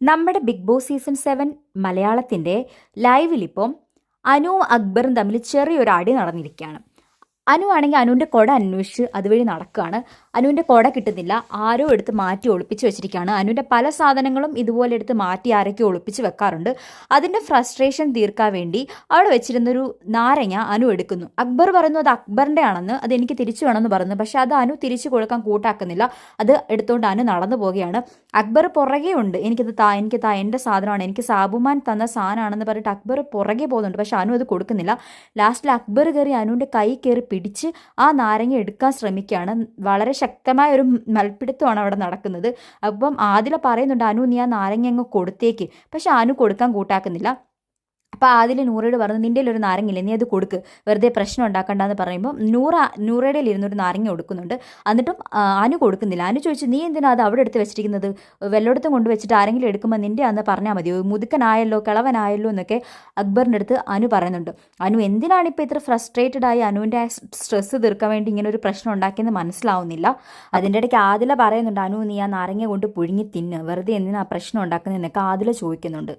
നമ്മുടെ big boss season 7 മലയാളത്തിൻ്റെ ലൈവിലിപ്പം അനുവും അക്ബറും തമ്മിൽ ചെറിയൊരു അടി നടന്നിരിക്കുകയാണ്. അനു ആണെങ്കിൽ അനുവിൻ്റെ കുട അന്വേഷിച്ച് അതുവഴി നടക്കുകയാണ്. അനുവിൻ്റെ കുട കിട്ടുന്നില്ല, ആരോ എടുത്ത് മാറ്റി ഒളിപ്പിച്ച് വെച്ചിരിക്കുകയാണ്. അനുവിൻ്റെ പല സാധനങ്ങളും ഇതുപോലെ എടുത്ത് മാറ്റി ആരൊക്കെ ഒളിപ്പിച്ച് വെക്കാറുണ്ട്. അതിൻ്റെ ഫ്രസ്ട്രേഷൻ തീർക്കാൻ വേണ്ടി അവിടെ വെച്ചിരുന്നൊരു നാരങ്ങ അനു എടുക്കുന്നു. അക്ബർ പറയുന്നു അത് അക്ബറിൻ്റെ ആണെന്ന്, അത് എനിക്ക് തിരിച്ചു വേണമെന്ന് പറയുന്നു. പക്ഷേ അത് അനു തിരിച്ചു കൊടുക്കാൻ കൂട്ടാക്കുന്നില്ല. അത് എടുത്തുകൊണ്ട് അനു നടന്നു പോവുകയാണ്. അക്ബർ പുറകെ ഉണ്ട്, എനിക്കത് താ എൻ്റെ സാധനമാണ്, എനിക്ക് സാബുമാൻ തന്ന സാധനമാണെന്ന് പറഞ്ഞിട്ട് അക്ബർ പുറകെ പോകുന്നുണ്ട്. പക്ഷെ അനു അത് കൊടുക്കുന്നില്ല. ലാസ്റ്റിൽ അക്ബർ കയറി അനുവിൻ്റെ കൈ കയറി പിടിച്ച് ആ നാരങ്ങ എടുക്കാൻ ശ്രമിക്കുകയാണ്. വളരെ ശക്തമായ ഒരു മൽപ്പിടുത്തമാണ് അവിടെ നടക്കുന്നത്. അപ്പം ആദില പറയുന്നുണ്ട് അനു നീ ആ നാരങ്ങ അങ്ങ് കൊടുത്തേക്ക്, പക്ഷെ അനു കൊടുക്കാൻ കൂട്ടാക്കുന്നില്ല. അപ്പോൾ ആദിൽ നൂറയോട് പറഞ്ഞു നിൻ്റെ ഒരു നാരങ്ങയില്ലേ, നീ അത് കൊടുക്ക്, വെറുതെ പ്രശ്നം ഉണ്ടാക്കണ്ടെന്ന് പറയുമ്പോൾ നൂറയുടെ ഇരുന്നൊരു നാരങ്ങ കൊടുക്കുന്നുണ്ട്. എന്നിട്ടും അനു കൊടുക്കുന്നില്ല. അനു ചോദിച്ചു നീ എന്തിനാ അത് അവിടെ എടുത്ത് വെച്ചിരിക്കുന്നത്, വല്ലയിടത്തും കൊണ്ടുവച്ചിട്ട് ആരെങ്കിലും എടുക്കുമ്പോൾ നിൻ്റെ അന്ന് പറഞ്ഞാൽ മതിയോ, മുതുക്കനായല്ലോ കിളവനായല്ലോ എന്നൊക്കെ അക്ബറിൻ്റെ അടുത്ത് അനു പറയുന്നുണ്ട്. അനു എന്തിനാണ് ഇപ്പോൾ ഇത്ര ഫ്രസ്ട്രേറ്റഡ് ആയി അനുവിൻ്റെ സ്ട്രെസ്സ് തീർക്കാൻ വേണ്ടി ഇങ്ങനെ ഒരു പ്രശ്നം ഉണ്ടാക്കിയെന്ന് മനസ്സിലാവുന്നില്ല. അതിൻ്റെ ഇടയ്ക്ക് ആദില പറയുന്നുണ്ട് അനു നീ ആ നാരങ്ങ കൊണ്ട് പുഴുങ്ങി തിന്ന്, വെറുതെ എന്തിനാ പ്രശ്നം ഉണ്ടാക്കുന്നതെന്നൊക്കെ ആദില ചോദിക്കുന്നുണ്ട്.